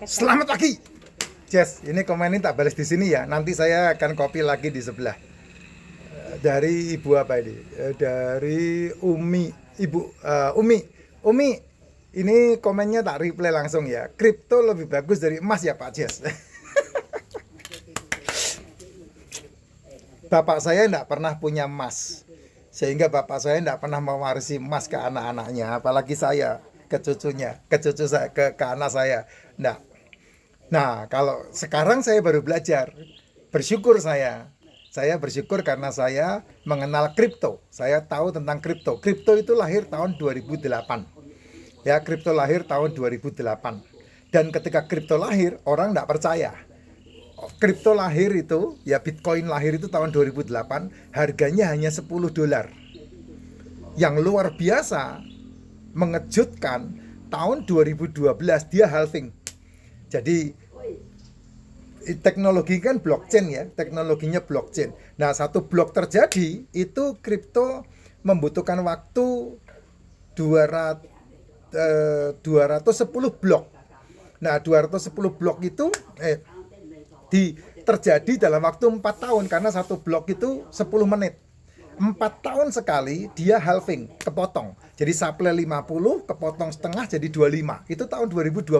Selamat pagi, Jess. Ini komen ini tak balas di sini ya. Nanti saya akan copy lagi di sebelah. Dari ibu apa ini? Dari Umi, ibu Umi. Umi, ini komennya tak reply langsung ya. Kripto lebih bagus dari emas ya Pak Jess. Bapak saya tidak pernah punya emas, sehingga bapak saya tidak pernah mewarisi emas ke anak-anaknya, apalagi saya ke cucunya, ke cucu saya, ke anak saya. Nah, kalau sekarang saya baru belajar, bersyukur saya. Saya bersyukur karena saya mengenal kripto. Saya tahu tentang kripto. Kripto itu lahir tahun 2008. Ya, kripto lahir tahun 2008. Dan ketika kripto lahir, orang tidak percaya. Kripto lahir itu, ya Bitcoin lahir itu tahun 2008, harganya hanya $10. Yang luar biasa, mengejutkan, tahun 2012 dia halving. Jadi teknologi kan blockchain ya, teknologinya blockchain. Nah, satu blok terjadi itu kripto membutuhkan waktu 210 blok. Nah, 210 blok itu terjadi dalam waktu 4 tahun karena satu blok itu 10 menit. 4 tahun sekali dia halving, kepotong. Jadi supply 50, kepotong setengah jadi 25. Itu tahun 2012.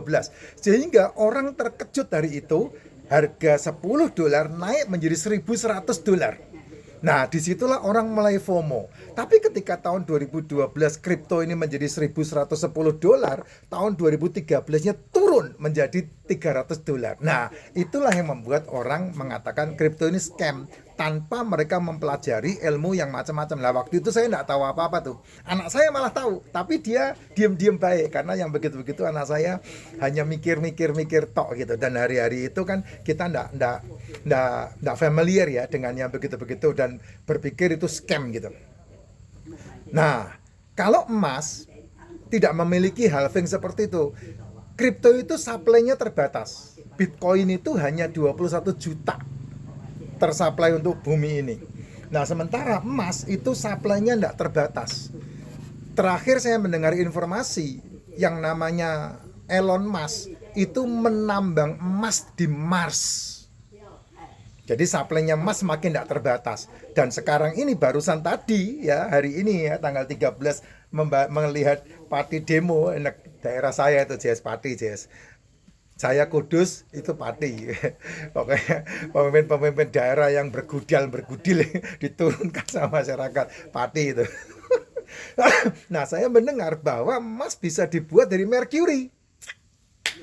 Sehingga orang terkejut dari itu, harga $10 naik menjadi $1.100. Nah, disitulah orang mulai FOMO. Tapi ketika tahun 2012 kripto ini menjadi $1.110, tahun 2013-nya turun menjadi $300. Nah, itulah yang membuat orang mengatakan kripto ini scam tanpa mereka mempelajari ilmu yang macam-macam. Lah, waktu itu saya tidak tahu apa-apa tuh. Anak saya malah tahu, tapi dia diam-diam baik karena yang begitu-begitu anak saya hanya mikir-mikir tok gitu. Dan hari-hari itu kan kita tidak familiar ya dengan yang begitu-begitu dan berpikir itu scam gitu. Nah, kalau emas tidak memiliki halving seperti itu, kripto itu supply-nya terbatas. Bitcoin itu hanya 21 juta tersuplai untuk bumi ini. Nah, sementara emas itu supply-nya tidak terbatas. Terakhir saya mendengar informasi yang namanya Elon Musk itu menambang emas di Mars. Jadi supply-nya emas makin tidak terbatas. Dan sekarang ini barusan tadi ya, hari ini ya tanggal 13 melihat party demo daerah saya itu JS Pati JS. Saya Kudus itu Pati. Pokoknya pemimpin-pemimpin daerah yang bergudil diturunkan sama masyarakat Pati itu. Nah, saya mendengar bahwa emas bisa dibuat dari merkuri.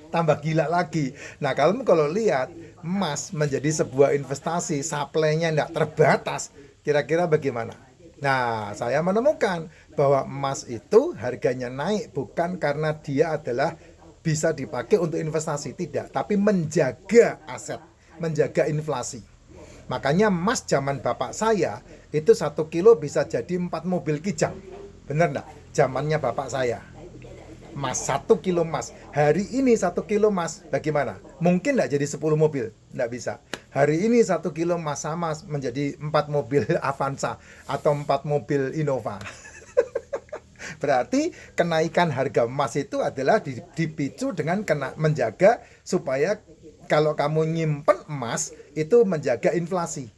Tambah gila lagi. Nah, kalau lihat emas menjadi sebuah investasi, supply-nya tidak terbatas, kira-kira bagaimana? Nah, saya menemukan bahwa emas itu harganya naik bukan karena dia adalah bisa dipakai untuk investasi, tidak, tapi menjaga aset, menjaga inflasi. Makanya emas zaman bapak saya itu 1 kilo bisa jadi 4 mobil kijang. Bener enggak? Zamannya bapak saya. Emas 1 kilo emas. Hari ini 1 kilo emas bagaimana? Mungkin enggak jadi 10 mobil? Enggak bisa. Hari ini 1 kilo emas sama menjadi 4 mobil Avanza atau 4 mobil Innova. Berarti kenaikan harga emas itu adalah dipicu dengan menjaga supaya kalau kamu nyimpen emas itu menjaga inflasi.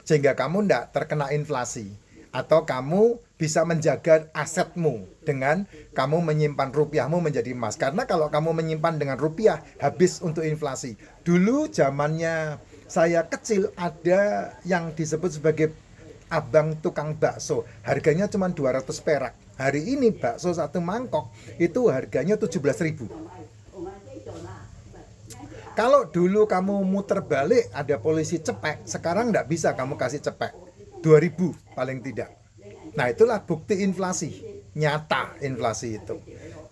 Sehingga kamu tidak terkena inflasi. Atau kamu bisa menjaga asetmu dengan kamu menyimpan rupiahmu menjadi emas. Karena kalau kamu menyimpan dengan rupiah habis untuk inflasi. Dulu zamannya saya kecil ada yang disebut sebagai abang tukang bakso, harganya cuma 200 perak. Hari ini bakso satu mangkok itu harganya 17.000. Kalau dulu kamu muter balik ada polisi cepek, sekarang nggak bisa kamu kasih cepek, 2.000 paling tidak. Nah, itulah bukti inflasi, nyata inflasi itu.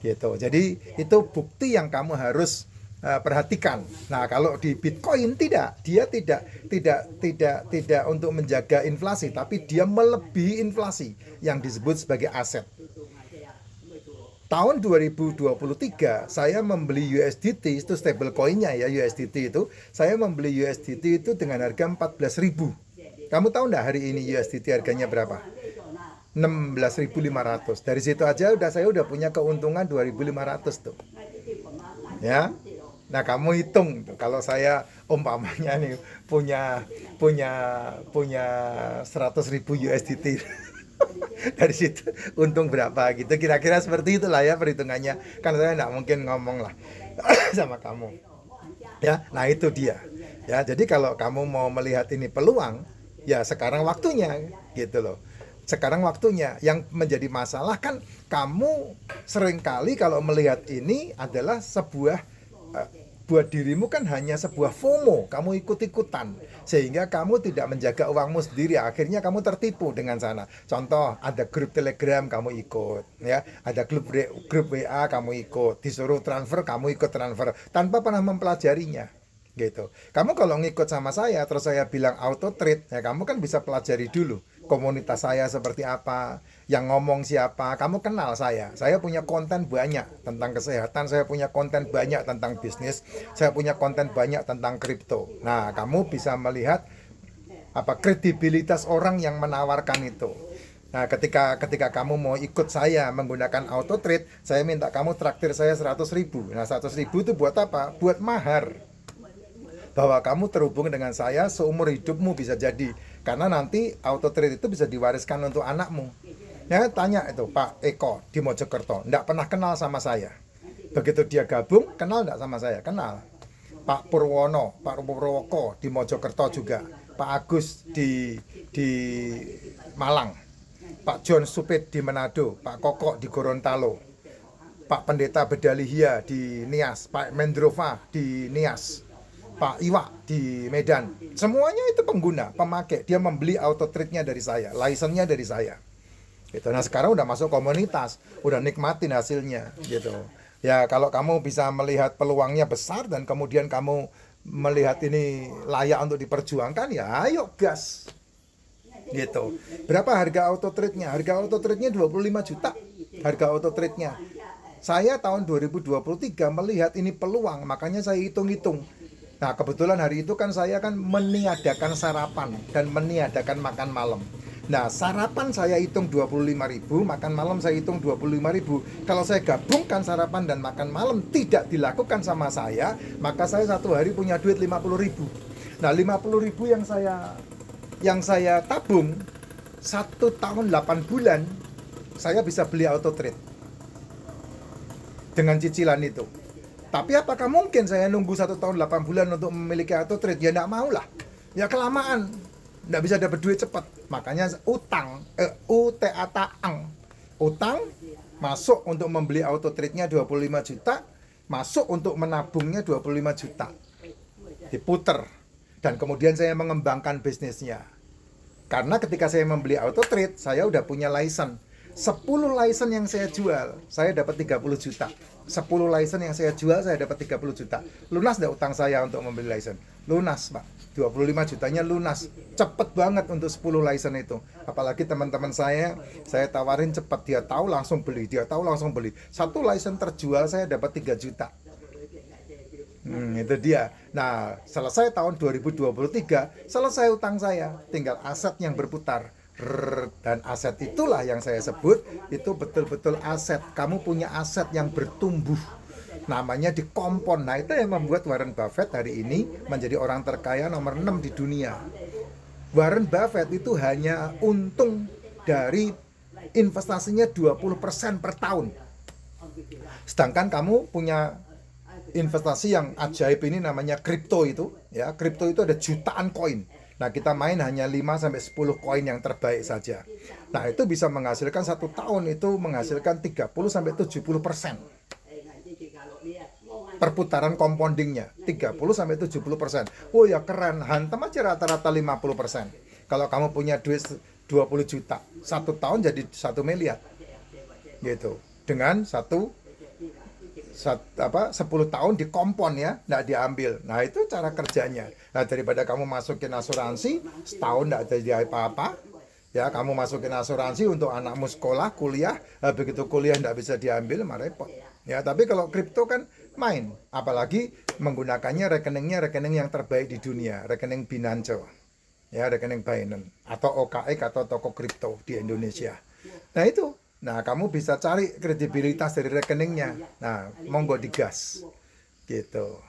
Gitu. Jadi itu bukti yang kamu harus perhatikan. Nah, kalau di Bitcoin tidak, dia tidak untuk menjaga inflasi, tapi dia melebihi inflasi yang disebut sebagai aset. Tahun 2023 saya membeli USDT, itu stable coinnya ya, USDT itu saya membeli USDT itu dengan harga 14.000. Kamu tahu enggak hari ini USDT harganya berapa? 16.500. Dari situ aja saya udah punya keuntungan 2.500 tuh. Ya. Nah, kamu hitung tuh, kalau saya umpamanya nih punya punya punya 100.000 USDT dari situ untung berapa gitu, kira-kira seperti itulah ya perhitungannya. Kan saya nggak mungkin ngomong lah sama kamu ya. Nah, itu dia ya. Jadi kalau kamu mau melihat ini peluang, ya sekarang waktunya gitu loh. Sekarang waktunya. Yang menjadi masalah kan kamu seringkali kalau melihat ini adalah sebuah eh, buat dirimu kan hanya sebuah FOMO, kamu ikut-ikutan sehingga kamu tidak menjaga uangmu sendiri, akhirnya kamu tertipu dengan sana. Contoh, ada grup Telegram kamu ikut ya, ada grup WA kamu ikut, disuruh transfer kamu ikut transfer tanpa pernah mempelajarinya gitu. Kamu kalau ngikut sama saya terus saya bilang auto trade, ya kamu kan bisa pelajari dulu komunitas saya seperti apa, yang ngomong siapa, kamu kenal saya punya konten banyak tentang kesehatan, saya punya konten banyak tentang bisnis, saya punya konten banyak tentang kripto. Nah, kamu bisa melihat apa kredibilitas orang yang menawarkan itu. Nah, ketika kamu mau ikut saya menggunakan auto trade, saya minta kamu traktir saya 100.000. Nah, 100.000 itu buat apa? Buat mahar, bahwa kamu terhubung dengan saya seumur hidupmu bisa jadi, karena nanti auto trade itu bisa diwariskan untuk anakmu. Ya, tanya itu Pak Eko di Mojokerto, enggak pernah kenal sama saya, begitu dia gabung kenal enggak sama saya? Kenal. Pak Purwoko di Mojokerto juga, Pak Agus di Malang, Pak John Supit di Manado, Pak Koko di Gorontalo, Pak Pendeta Bedalihia di Nias, Pak Mendrova di Nias, Pak Iwa di Medan. Semuanya itu pengguna, pemakai. Dia membeli auto trade-nya dari saya, license-nya dari saya. Gitu. Nah, sekarang udah masuk komunitas, udah nikmatin hasilnya gitu. Ya, kalau kamu bisa melihat peluangnya besar dan kemudian kamu melihat ini layak untuk diperjuangkan, ya ayo gas. Gitu. Berapa harga auto trade-nya? Harga auto trade-nya 25 juta. Harga auto trade-nya. Saya tahun 2023 melihat ini peluang, makanya saya hitung-hitung. Nah, kebetulan hari itu kan saya kan meniadakan sarapan dan meniadakan makan malam. Nah, sarapan saya hitung 25.000, makan malam saya hitung 25.000. Kalau saya gabungkan sarapan dan makan malam tidak dilakukan sama saya, maka saya satu hari punya duit 50.000. Nah, 50.000 yang saya tabung 1 tahun 8 bulan saya bisa beli auto trade dengan cicilan itu. Tapi apakah mungkin saya nunggu 1 tahun 8 bulan untuk memiliki auto trade? Ya enggak mau lah. Ya kelamaan. Enggak bisa dapat duit cepat. Makanya utang, utang masuk untuk membeli auto trade-nya 25 juta, masuk untuk menabungnya 25 juta. Diputer. Dan kemudian saya mengembangkan bisnisnya. Karena ketika saya membeli auto trade, saya udah punya license. 10 license yang saya jual, saya dapat 30 juta. 10 license yang saya jual, saya dapat 30 juta. Lunas enggak utang saya untuk membeli license? Lunas, Pak. 25 jutanya lunas. Cepet banget untuk 10 license itu. Apalagi teman-teman saya tawarin cepet. Dia tahu langsung beli. Satu license terjual, saya dapat 3 juta. Itu dia. Nah, selesai tahun 2023, selesai utang saya. Tinggal aset yang berputar. Dan aset itulah yang saya sebut itu betul-betul aset. Kamu punya aset yang bertumbuh, namanya dikompon. Nah, itu yang membuat Warren Buffett hari ini menjadi orang terkaya nomor 6 di dunia. Warren Buffett itu hanya untung dari investasinya 20% per tahun. Sedangkan kamu punya investasi yang ajaib ini namanya kripto itu, ya. Kripto itu ada jutaan koin. Nah, kita main hanya 5-10 koin yang terbaik saja. Nah, itu bisa menghasilkan 1 tahun itu menghasilkan 30-70% perputaran compoundingnya, 30-70%. Oh ya keren, hantam aja rata-rata 50%. Kalau kamu punya duit 20 juta, 1 tahun jadi 1 miliar. Gitu. Dengan 10 tahun dikompon ya, nggak diambil. Nah, itu cara kerjanya. Nah, daripada kamu masukin asuransi setahun nggak jadi apa-apa, ya kamu masukin asuransi untuk anakmu sekolah, kuliah, begitu kuliah nggak bisa diambil, mah repot. Ya, tapi kalau kripto kan main, apalagi menggunakannya rekening yang terbaik di dunia, rekening Binance, ya rekening Binance atau OKX atau toko kripto di Indonesia. Nah itu. Nah, kamu bisa cari kredibilitas dari rekeningnya. Nah, monggo digas. Gitu.